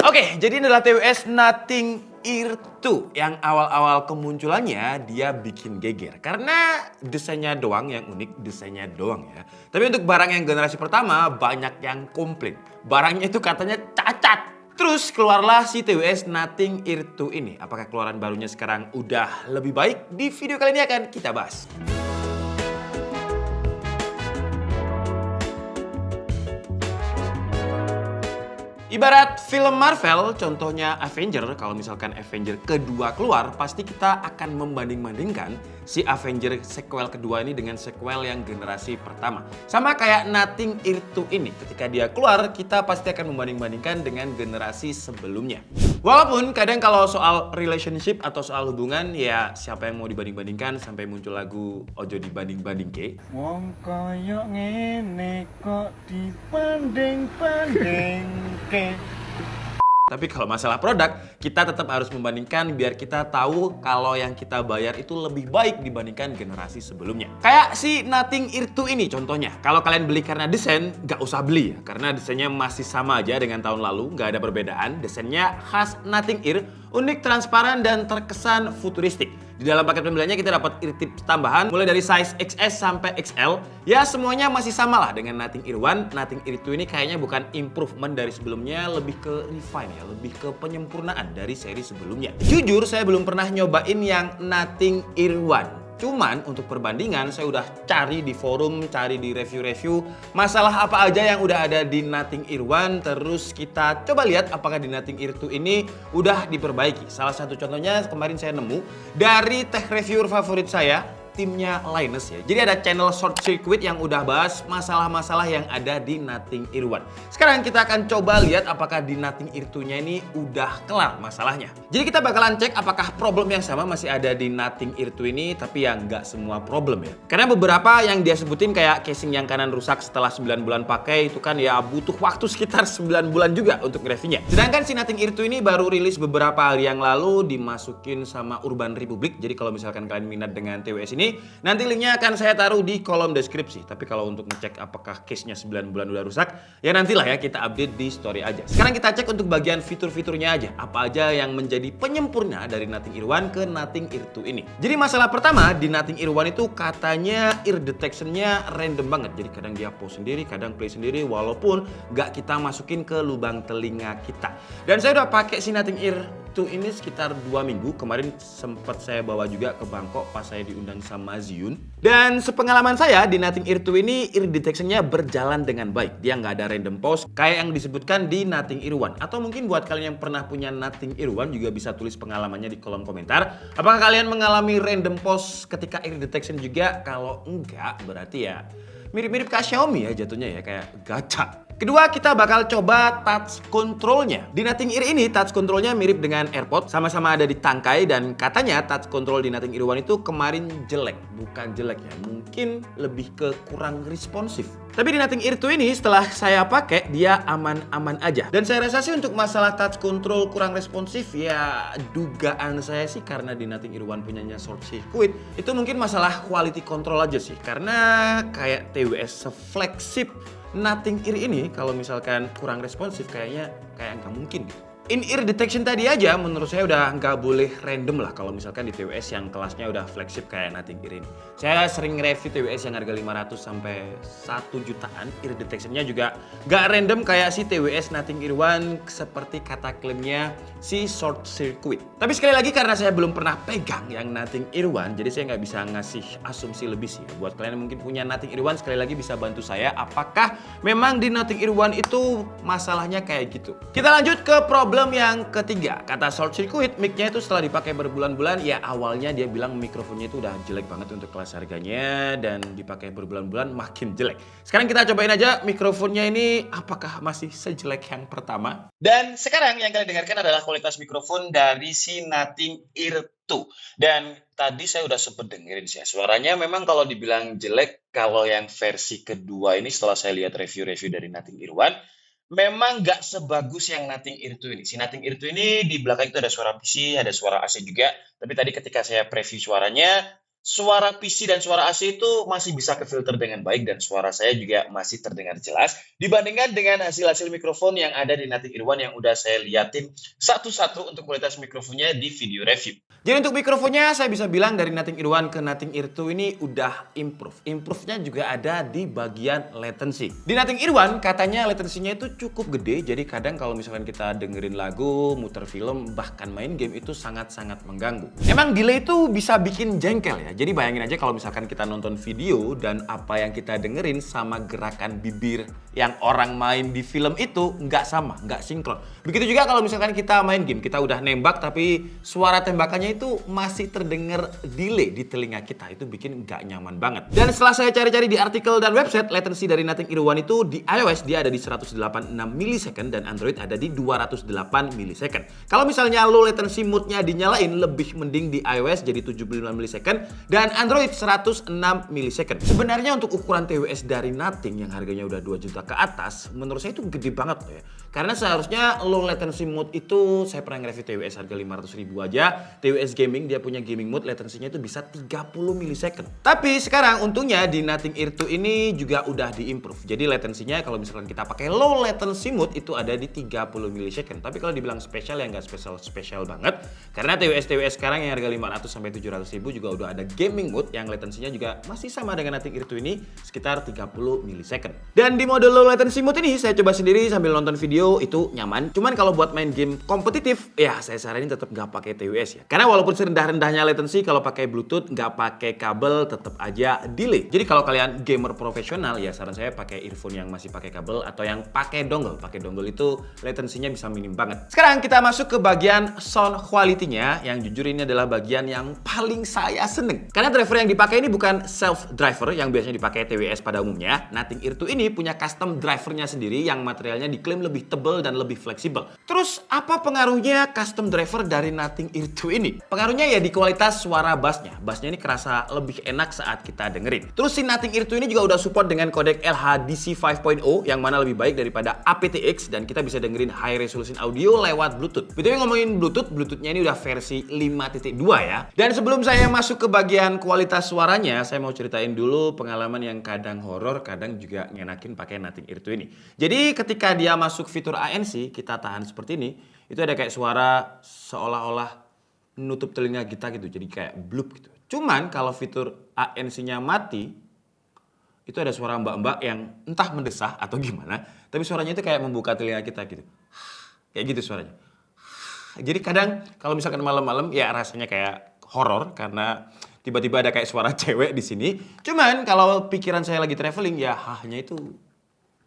Oke, jadi ini adalah TWS Nothing Ear 2 yang awal-awal kemunculannya dia bikin geger. Karena desainnya doang yang unik, desainnya doang ya. Tapi untuk barang yang generasi pertama banyak yang komplain. Barangnya itu katanya cacat. Terus keluarlah si TWS Nothing Ear 2 ini. Apakah keluaran barunya sekarang udah lebih baik? Di video kali ini akan kita bahas. Ibarat film Marvel, contohnya Avenger, kalau misalkan Avenger kedua keluar, pasti kita akan membanding-bandingkan si Avenger sequel kedua ini dengan sequel yang generasi pertama. Sama kayak Nothing Ear 2 ini, ketika dia keluar, kita pasti akan membanding-bandingkan dengan generasi sebelumnya. Walaupun kadang kalau soal relationship atau soal hubungan, ya siapa yang mau dibanding-bandingkan sampai muncul lagu Ojo dibanding-banding ke. Wong koyo ngene kok dibanding-bandingke. Tapi kalau masalah produk, kita tetap harus membandingkan biar kita tahu kalau yang kita bayar itu lebih baik dibandingkan generasi sebelumnya. Kayak si Nothing Ear 2 ini contohnya. Kalau kalian beli karena desain, nggak usah beli ya. Karena desainnya masih sama aja dengan tahun lalu, nggak ada perbedaan. Desainnya khas Nothing Ear, unik, transparan, dan terkesan futuristik. Di dalam paket pembeliannya kita dapat ear tips tambahan mulai dari size XS sampai XL. Ya semuanya masih sama lah dengan Nothing Ear 1. Nothing Ear 2 ini kayaknya bukan improvement dari sebelumnya, lebih ke refine ya, lebih ke penyempurnaan dari seri sebelumnya. Jujur saya belum pernah nyobain yang Nothing Ear 1. Cuman untuk perbandingan saya udah cari di forum, cari di review-review masalah apa aja yang udah ada di Nothing Ear 1. Terus kita coba lihat apakah di Nothing Ear 2 ini udah diperbaiki. Salah satu contohnya kemarin saya nemu dari tech reviewer favorit saya, timnya Linus ya. Jadi ada channel Short Circuit yang udah bahas masalah-masalah yang ada di Nothing Ear 1. Sekarang kita akan coba lihat apakah di Nothing Ear 2-nya ini udah kelar masalahnya. Jadi kita bakalan cek apakah problem yang sama masih ada di Nothing Ear 2 ini, tapi yang nggak semua problem ya. Karena beberapa yang dia sebutin kayak casing yang kanan rusak setelah 9 bulan pakai, itu kan ya butuh waktu sekitar 9 bulan juga untuk reviewnya. Sedangkan si Nothing Ear 2 ini baru rilis beberapa hari yang lalu, dimasukin sama Urban Republic. Jadi kalau misalkan kalian minat dengan TWS ini, nanti linknya akan saya taruh di kolom deskripsi. Tapi kalau untuk ngecek apakah case-nya 9 bulan udah rusak, ya nantilah ya kita update di story aja. Sekarang kita cek untuk bagian fitur-fiturnya aja. Apa aja yang menjadi penyempurna dari Nothing Ear 1 ke Nothing Ear 2 ini. Jadi masalah pertama di Nothing Ear 1 itu katanya ear detection-nya random banget. Jadi kadang dia pause sendiri, kadang play sendiri, walaupun nggak kita masukin ke lubang telinga kita. Dan saya udah pakai si Nothing Ear 2 ini sekitar 2 minggu. Kemarin sempat saya bawa juga ke Bangkok pas saya diundang sama Ziun. Dan sepengalaman saya di Nothing Ear 2 ini ear detection-nya berjalan dengan baik. Dia nggak ada random pause kayak yang disebutkan di Nothing Ear 1. Atau mungkin buat kalian yang pernah punya Nothing Ear 1 juga bisa tulis pengalamannya di kolom komentar. Apakah kalian mengalami random pause ketika ear detection juga? Kalau enggak berarti ya mirip-mirip kayak Xiaomi ya jatuhnya ya, kayak gacha. Kedua, kita bakal coba touch controlnya. Di Nothing Ear ini touch controlnya mirip dengan AirPods, sama-sama ada di tangkai, dan katanya touch control di Nothing Ear 1 itu kemarin jelek. Bukan jelek ya, mungkin lebih ke kurang responsif. Tapi di Nothing Ear 2 ini setelah saya pakai dia aman-aman aja. Dan saya rasa sih untuk masalah touch control kurang responsif ya dugaan saya sih karena di Nothing Ear 1 punyanya Short Circuit, itu mungkin masalah quality control aja sih. Karena kayak TWS se-flagship Nothing Ear ini kalau misalkan kurang responsif kayaknya nggak mungkin gitu. In-ear detection tadi aja menurut saya udah nggak boleh random lah kalau misalkan di TWS yang kelasnya udah flagship kayak Nothing Ear ini. Saya sering review TWS yang harga 500 sampai 1 jutaan, ear detectionnya juga nggak random kayak si TWS Nothing Ear 1 seperti kata klaimnya si Short Circuit. Tapi sekali lagi karena saya belum pernah pegang yang Nothing Ear 1, jadi saya nggak bisa ngasih asumsi lebih sih. Buat kalian yang mungkin punya Nothing Ear 1, sekali lagi bisa bantu saya apakah memang di Nothing Ear 1 itu masalahnya kayak gitu. Kita lanjut ke problem yang ketiga. Kata Short Circuit, mic-nya itu setelah dipakai berbulan-bulan, ya awalnya dia bilang mikrofonnya itu udah jelek banget untuk kelas harganya, dan dipakai berbulan-bulan makin jelek. Sekarang kita cobain aja mikrofonnya ini apakah masih sejelek yang pertama. Dan sekarang yang kalian dengarkan adalah kualitas mikrofon dari si Nothing Ear 2. Dan tadi saya udah sempet dengerin sih ya, suaranya memang kalau dibilang jelek, kalau yang versi kedua ini setelah saya lihat review-review dari Nothing Ear 1, memang nggak sebagus yang Nothing Ear 2 ini. Si Nothing Ear 2 ini di belakang itu ada suara PC, ada suara AC juga. Tapi tadi ketika saya preview suaranya, suara PC dan suara AC itu masih bisa kefilter dengan baik dan suara saya juga masih terdengar jelas dibandingkan dengan hasil-hasil mikrofon yang ada di Nating Ear One yang udah saya liatin satu-satu untuk kualitas mikrofonnya di video review. Jadi untuk mikrofonnya saya bisa bilang dari Nating Ear One ke Nating Ear 2 ini udah improve. Improve-nya juga ada di bagian latency. Di Nating Ear One katanya latensinya itu cukup gede, jadi kadang kalau misalkan kita dengerin lagu, muter film, bahkan main game itu sangat-sangat mengganggu. Emang delay itu bisa bikin jengkel ya. Jadi bayangin aja kalau misalkan kita nonton video dan apa yang kita dengerin sama gerakan bibir yang orang main di film itu nggak sama, nggak sinkron. Begitu juga kalau misalkan kita main game, kita udah nembak tapi suara tembakannya itu masih terdengar delay di telinga kita. Itu bikin nggak nyaman banget. Dan setelah saya cari-cari di artikel dan website, latency dari Nating Ear One itu di iOS dia ada di 186 millisecond dan Android ada di 208 millisecond. Kalau misalnya low latency mode-nya dinyalain, lebih mending di iOS jadi 75 millisecond dan Android 106 millisecond. Sebenarnya untuk ukuran TWS dari Nating yang harganya udah 2 juta ke atas, menurut saya itu gede banget loh ya. Karena seharusnya low latency mode itu, saya pernah nge-review TWS harga 500 ribu aja. TWS Gaming dia punya gaming mode latensinya itu bisa 30 millisecond. Tapi sekarang untungnya di Nating Ear 2 ini juga udah di-improve. Jadi latensinya kalau misalkan kita pakai low latency mode itu ada di 30 millisecond. Tapi kalau dibilang spesial ya nggak spesial banget. Karena TWS sekarang yang harga 500 sampai 700 ribu juga udah ada gaming mode yang latensinya juga masih sama dengan Nating Ear 2 ini sekitar 30 millisecond. Dan di mode low latency mode ini saya coba sendiri sambil nonton video itu nyaman. Cuman kalau buat main game kompetitif ya saya saranin tetap nggak pakai TWS ya. Karena walaupun serendah-rendahnya latency kalau pakai Bluetooth nggak pakai kabel tetap aja delay. Jadi kalau kalian gamer profesional ya saran saya pakai earphone yang masih pakai kabel atau yang pakai dongle. Pakai dongle itu latensinya bisa minim banget. Sekarang kita masuk ke bagian sound quality-nya yang jujur ini adalah bagian yang paling saya seneng. Karena driver yang dipakai ini bukan self driver yang biasanya dipakai TWS pada umumnya. Nating Ear 2 ini punya custom drivernya sendiri yang materialnya diklaim lebih tebal dan lebih fleksibel. Terus apa pengaruhnya custom driver dari Nating Ear 2 ini? Pengaruhnya ya di kualitas suara bassnya. Bassnya ini kerasa lebih enak saat kita dengerin. Terus si Nating Ear 2 ini juga udah support dengan kodek LHDC 5.0 yang mana lebih baik daripada aptX dan kita bisa dengerin high resolution audio lewat Bluetooth. BTW ngomongin Bluetooth-nya ini udah versi 5.2 ya. Dan sebelum saya masuk ke bagian kualitas suaranya, saya mau ceritain dulu pengalaman yang kadang horor, kadang juga ngenakin pakai Nating Ear 2 ini. Jadi ketika dia masuk fitur ANC, kita tahan seperti ini, itu ada kayak suara seolah-olah nutup telinga kita gitu, jadi kayak blup gitu. Cuman kalau fitur ANC-nya mati, itu ada suara mbak-mbak yang entah mendesah atau gimana, tapi suaranya itu kayak membuka telinga kita gitu. Kayak gitu suaranya. Jadi kadang kalau misalkan malam-malam ya rasanya kayak horor karena tiba-tiba ada kayak suara cewek di sini. Cuman kalau pikiran saya lagi traveling ya hanya itu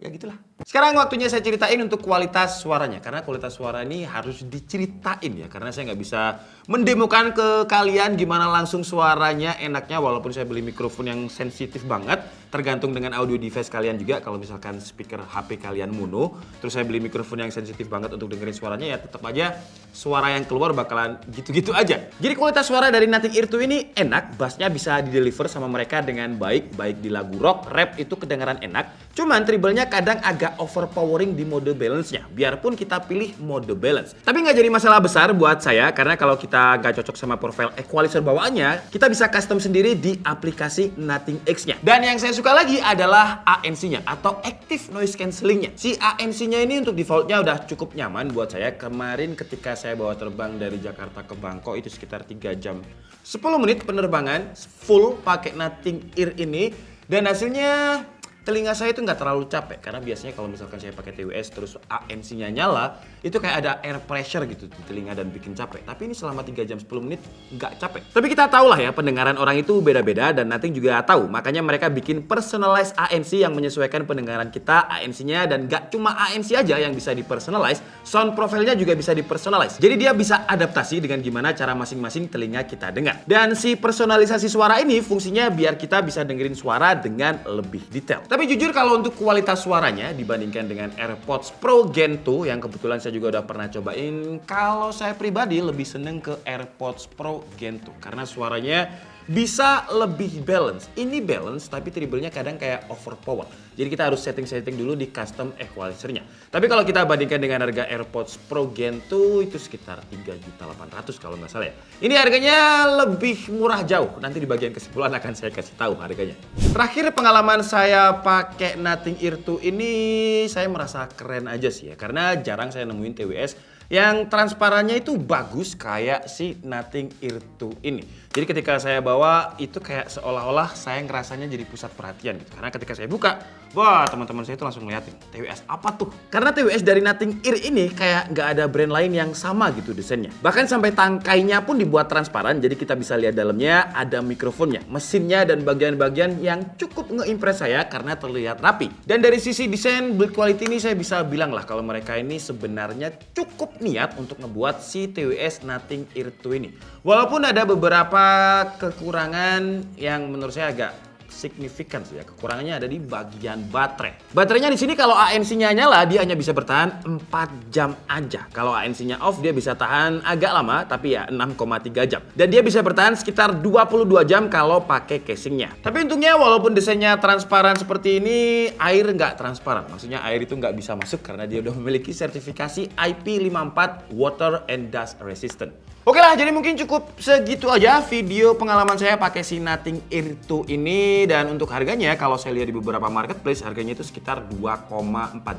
ya gitulah. Sekarang waktunya saya ceritain untuk kualitas suaranya. Karena kualitas suara ini harus diceritain ya. Karena saya nggak bisa mendemokan ke kalian gimana langsung suaranya enaknya. Walaupun saya beli mikrofon yang sensitif banget. Tergantung dengan audio device kalian juga. Kalau misalkan speaker HP kalian mono. Terus saya beli mikrofon yang sensitif banget untuk dengerin suaranya. Ya tetap aja suara yang keluar bakalan gitu-gitu aja. Jadi kualitas suara dari Nating Ear 2 ini enak. Bassnya bisa dideliver sama mereka dengan baik. Baik di lagu rock, rap itu kedengaran enak. Cuman treble-nya kadang agak overpowering di mode balance-nya. Biarpun kita pilih mode balance. Tapi nggak jadi masalah besar buat saya. Karena kalau kita nggak cocok sama profile equalizer bawaannya, kita bisa custom sendiri di aplikasi Nating X-nya. Dan yang saya suka lagi adalah ANC-nya atau Active Noise Cancelling-nya. Si ANC-nya ini untuk default-nya udah cukup nyaman buat saya. Kemarin ketika saya bawa terbang dari Jakarta ke Bangkok itu sekitar 3 jam 10 menit penerbangan full pakai Nating Ear ini. Dan hasilnya telinga saya itu nggak terlalu capek karena biasanya kalau misalkan saya pakai TWS terus ANC-nya nyala itu kayak ada air pressure gitu di telinga dan bikin capek. Tapi ini selama 3 jam 10 menit nggak capek. Tapi kita tahu lah ya pendengaran orang itu beda-beda dan Nating juga tahu. Makanya mereka bikin personalized ANC yang menyesuaikan pendengaran kita ANC-nya dan nggak cuma ANC aja yang bisa dipersonalize, sound profile-nya juga bisa dipersonalize. Jadi dia bisa adaptasi dengan gimana cara masing-masing telinga kita dengar. Dan si personalisasi suara ini fungsinya biar kita bisa dengerin suara dengan lebih detail. Tapi jujur kalau untuk kualitas suaranya dibandingkan dengan AirPods Pro Gen 2 yang kebetulan saya juga udah pernah cobain, kalau saya pribadi lebih seneng ke AirPods Pro Gen 2 karena suaranya bisa lebih balance. Ini balance tapi treble-nya kadang kayak overpower. Jadi kita harus setting dulu di custom equalizer-nya. Tapi kalau kita bandingkan dengan harga AirPods Pro Gen 2 itu sekitar 3.800.000 kalau nggak salah ya. Ini harganya lebih murah jauh. Nanti di bagian kesimpulan akan saya kasih tahu harganya. Terakhir pengalaman saya pakai Nothing Ear 2 ini saya merasa keren aja sih ya. Karena jarang saya nemuin TWS yang transparannya itu bagus kayak si Nothing Ear 2 ini. Jadi ketika saya bawa itu kayak seolah-olah saya ngerasanya jadi pusat perhatian gitu. Karena ketika saya buka, wah teman-teman saya itu langsung ngeliatin, TWS apa tuh? Karena TWS dari Nothing Ear ini kayak nggak ada brand lain yang sama gitu desainnya. Bahkan sampai tangkainya pun dibuat transparan, jadi kita bisa lihat dalamnya ada mikrofonnya, mesinnya dan bagian-bagian yang cukup nge-impress saya karena terlihat rapi. Dan dari sisi desain build quality ini saya bisa bilang lah kalau mereka ini sebenarnya cukup niat untuk ngebuat si TWS Nothing Ear 2 ini. Walaupun ada beberapa kekurangan yang menurut saya agak signifikan sih ya. Kekurangannya ada di bagian baterai. Baterainya di sini kalau ANC-nya nyala dia hanya bisa bertahan 4 jam aja. Kalau ANC-nya off dia bisa tahan agak lama tapi ya 6,3 jam. Dan dia bisa bertahan sekitar 22 jam kalau pakai casingnya. Tapi untungnya walaupun desainnya transparan seperti ini, air nggak transparan. Maksudnya air itu nggak bisa masuk karena dia udah memiliki sertifikasi IP54 Water and Dust Resistant. Oke lah, jadi mungkin cukup segitu aja video pengalaman saya pakai si Nothing Ear 2 ini. Dan untuk harganya, kalau saya lihat di beberapa marketplace, harganya itu sekitar 2,4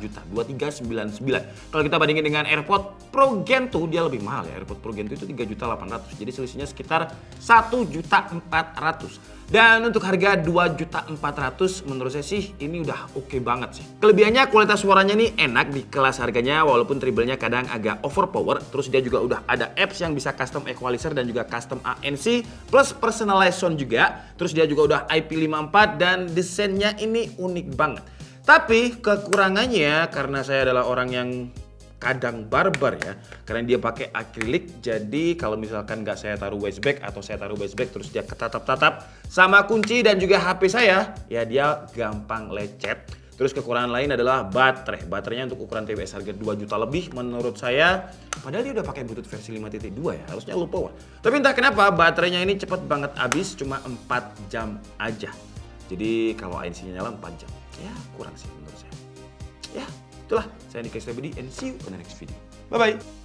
juta, 2399. Kalau kita bandingin dengan AirPods Pro Gen 2, dia lebih mahal ya. AirPods Pro Gen 2 itu 3.800.000, jadi selisihnya sekitar 1.400.000. Dan untuk harga 2.400.000 menurut saya sih ini udah oke banget sih. Kelebihannya kualitas suaranya nih enak di kelas harganya walaupun treble-nya kadang agak overpower. Terus dia juga udah ada apps yang bisa custom equalizer dan juga custom ANC plus personalized sound juga. Terus dia juga udah IP54 dan desainnya ini unik banget. Tapi kekurangannya karena saya adalah orang yang kadang barbar ya, karena dia pakai akrilik, jadi kalau misalkan nggak saya taruh waistbag atau saya taruh waistbag terus dia ketatap-tatap sama kunci dan juga HP saya, ya dia gampang lecet. Terus kekurangan lain adalah baterainya untuk ukuran TWS harga 2 juta lebih menurut saya, padahal dia udah pakai Bluetooth versi 5.2 ya, harusnya low power. Tapi entah kenapa baterainya ini cepet banget habis, cuma 4 jam aja. Jadi kalau ANC-nya nyala 4 jam, ya kurang sih menurut saya. Ya, itulah, saya Nick Stebedi and see you on the next video. Bye-bye.